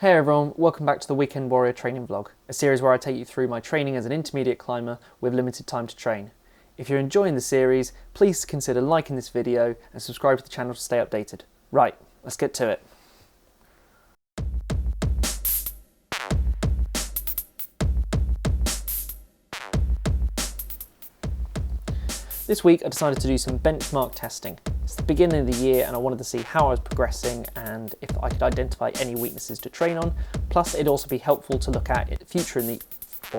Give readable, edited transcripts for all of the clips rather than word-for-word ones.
Hey everyone, welcome back to the Weekend Warrior training vlog, a series where I take you through my training as an intermediate climber with limited time to train. If you're enjoying the series, please consider liking this video and subscribe to the channel to stay updated. Right, let's get to it. This week I decided to do some benchmark testing. It's the beginning of the year and I wanted to see how I was progressing and if I could identify any weaknesses to train on. Plus it'd also be helpful to look at it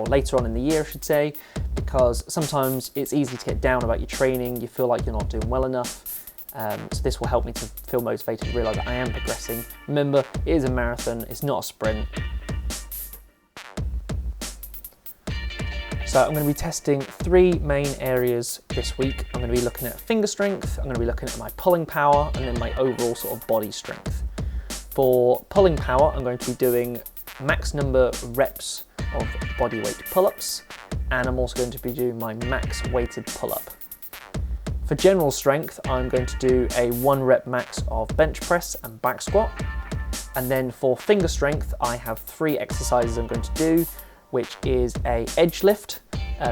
later on in the year, I should say, because sometimes it's easy to get down about your training, you feel like you're not doing well enough. So this will help me to feel motivated and realise that I am progressing. Remember, it is a marathon, it's not a sprint. So I'm going to be testing three main areas this week. I'm going to be looking at finger strength, I'm going to be looking at my pulling power, and then my overall sort of body strength. For pulling power, I'm going to be doing max number reps of body weight pull-ups, and I'm also going to be doing my max weighted pull-up. For general strength, I'm going to do a 1 rep max of bench press and back squat. And then for finger strength, I have 3 exercises I'm going to do, which is a edge lift,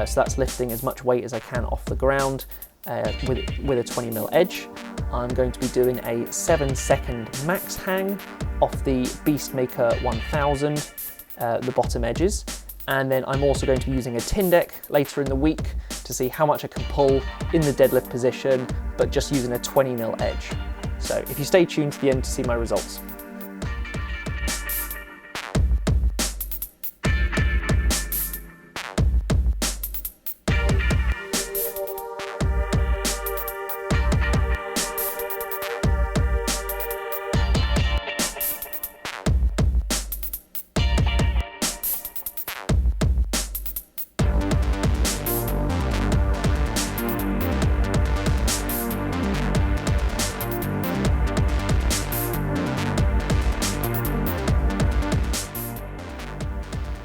so that's lifting as much weight as I can off the ground with a 20mm edge. I'm going to be doing a 7-second max hang off the Beastmaker 1000, the bottom edges, and then I'm also going to be using a Tindeck later in the week to see how much I can pull in the deadlift position, but just using a 20mm edge. So if you stay tuned to the end to see my results.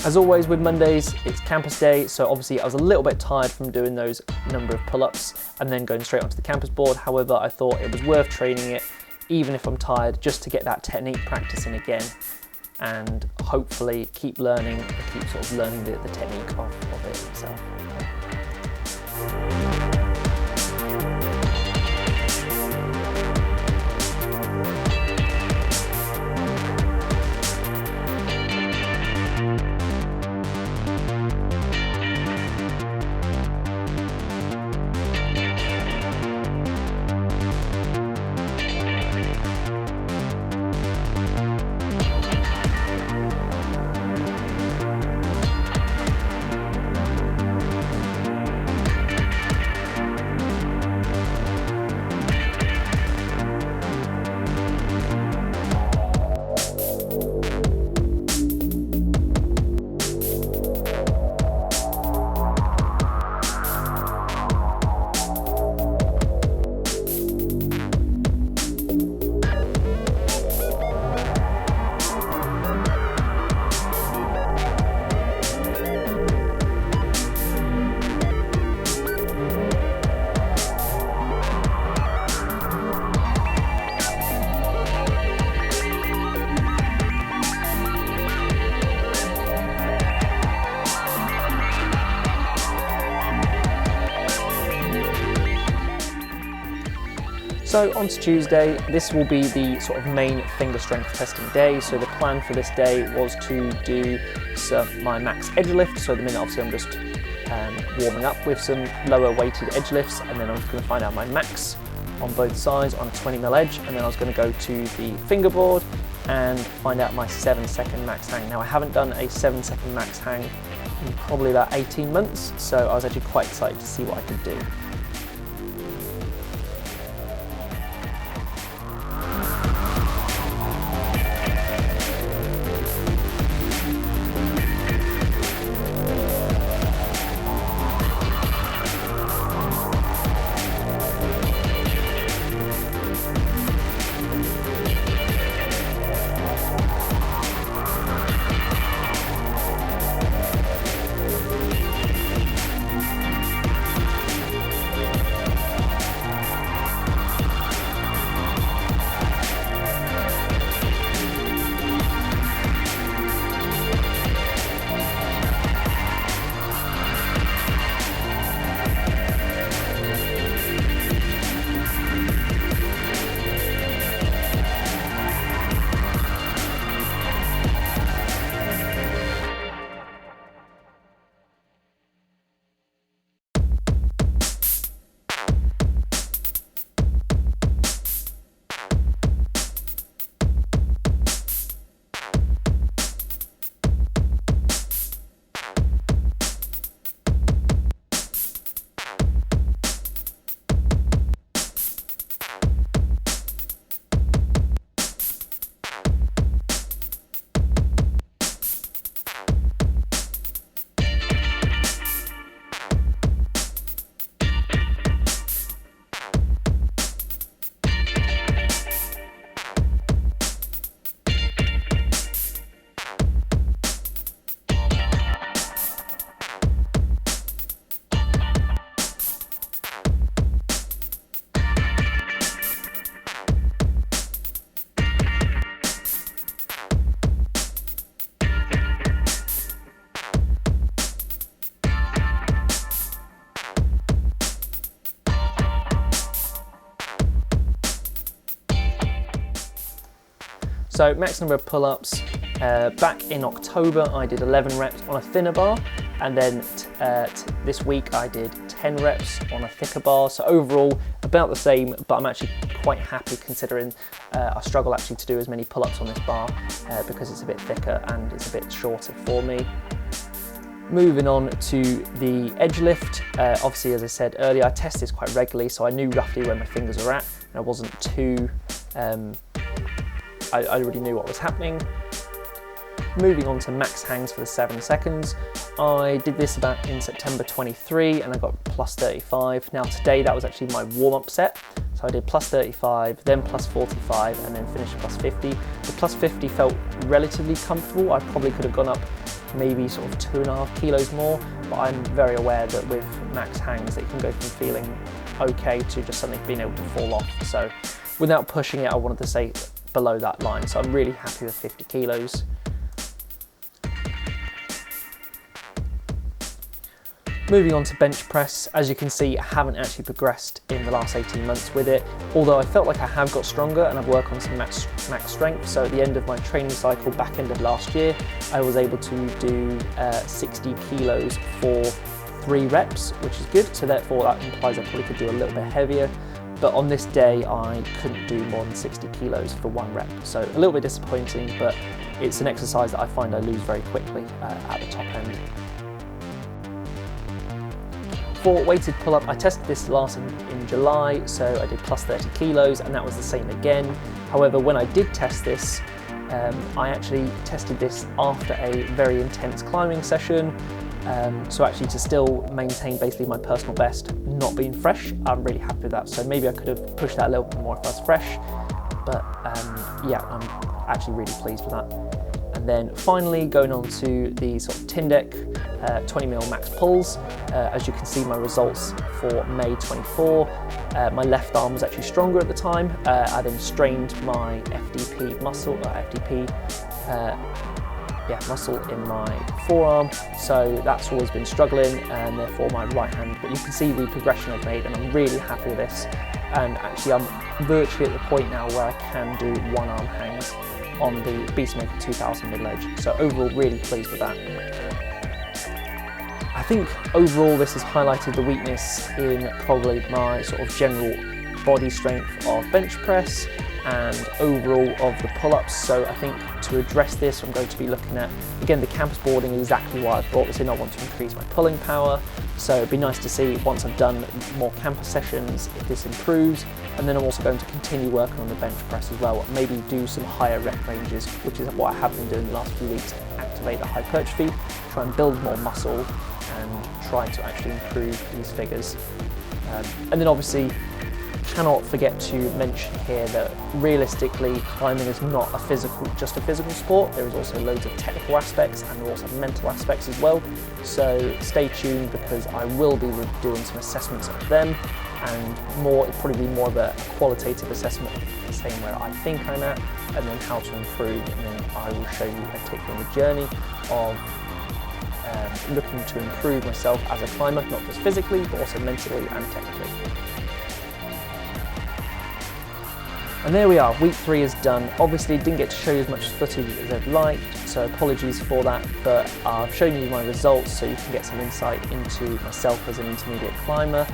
As always with Mondays, it's campus day, so obviously I was a little bit tired from doing those number of pull-ups and then going straight onto the campus board. However, I thought it was worth training it, even if I'm tired, just to get that technique practicing again and hopefully keep learning the technique of it itself. So on to Tuesday, this will be the sort of main finger strength testing day. So the plan for this day was to do my max edge lift. So at the minute obviously I'm just warming up with some lower weighted edge lifts, and then I'm going to find out my max on both sides on a 20mm edge, and then I was going to go to the fingerboard and find out my 7-second max hang. Now I haven't done a 7-second max hang in probably about 18 months, so I was actually quite excited to see what I could do. So max number of pull-ups, back in October I did 11 reps on a thinner bar, and then this week I did 10 reps on a thicker bar. So overall about the same, but I'm actually quite happy considering I struggle actually to do as many pull-ups on this bar because it's a bit thicker and it's a bit shorter for me. Moving on to the edge lift, obviously as I said earlier, I test this quite regularly, so I knew roughly where my fingers are at, and I wasn't too, I already knew what was happening. Moving on to max hangs for the 7 seconds. I did this about in September 23 and I got plus 35. Now today that was actually my warm-up set. So I did plus 35, then plus 45, and then finished plus 50. The plus 50 felt relatively comfortable. I probably could have gone up maybe sort of 2.5 kilos more, but I'm very aware that with max hangs it can go from feeling okay to just suddenly being able to fall off. So without pushing it, I wanted to stay below that line. So I'm really happy with 50 kilos. Moving on to bench press, as you can see, I haven't actually progressed in the last 18 months with it, although I felt like I have got stronger and I've worked on some max strength. So at the end of my training cycle, back end of last year, I was able to do 60 kilos for 3 reps, which is good. So therefore that implies I probably could do a little bit heavier. But on this day, I couldn't do more than 60 kilos for 1 rep. So a little bit disappointing, but it's an exercise that I find I lose very quickly at the top end. For weighted pull-up, I tested this last in July, so I did plus 30 kilos, and that was the same again. However, when I did test this, I actually tested this after a very intense climbing session. So actually to still maintain basically my personal best, not being fresh, I'm really happy with that. So maybe I could have pushed that a little bit more if I was fresh, but yeah, I'm actually really pleased with that. And then finally going on to the sort of Tindeq 20mm max pulls. As you can see, my results for May 24, my left arm was actually stronger at the time. I then strained my FDP muscle, muscle in my forearm, so that's always been struggling, and therefore my right hand. But you can see the progression I've made, and I'm really happy with this. And actually, I'm virtually at the point now where I can do 1-arm hangs on the Beastmaker 2000 middle edge. So overall, really pleased with that. I think overall this has highlighted the weakness in probably my sort of general body strength of bench press and overall of the pull-ups. So I think to address this, I'm going to be looking at, again, the campus boarding is exactly why I brought this in. I want to increase my pulling power. So it'd be nice to see once I've done more campus sessions if this improves. And then I'm also going to continue working on the bench press as well. Maybe do some higher rep ranges, which is what I have been doing the last few weeks to activate the hypertrophy, try and build more muscle and try to actually improve these figures. And then obviously, cannot forget to mention here that realistically climbing is not just a physical sport. There is also loads of technical aspects and also mental aspects as well. So stay tuned because I will be doing some assessments of them, and it'll probably be more of a qualitative assessment, saying where I think I'm at and then how to improve, and then I will show you and take you on the journey of looking to improve myself as a climber, not just physically but also mentally and technically. And there we are, week 3 is done. Obviously didn't get to show you as much footage as I'd liked, so apologies for that, but I've shown you my results so you can get some insight into myself as an intermediate climber,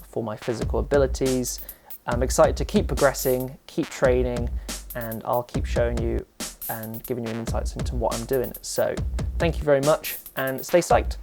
for my physical abilities. I'm excited to keep progressing, keep training, and I'll keep showing you and giving you insights into what I'm doing. So thank you very much and stay psyched.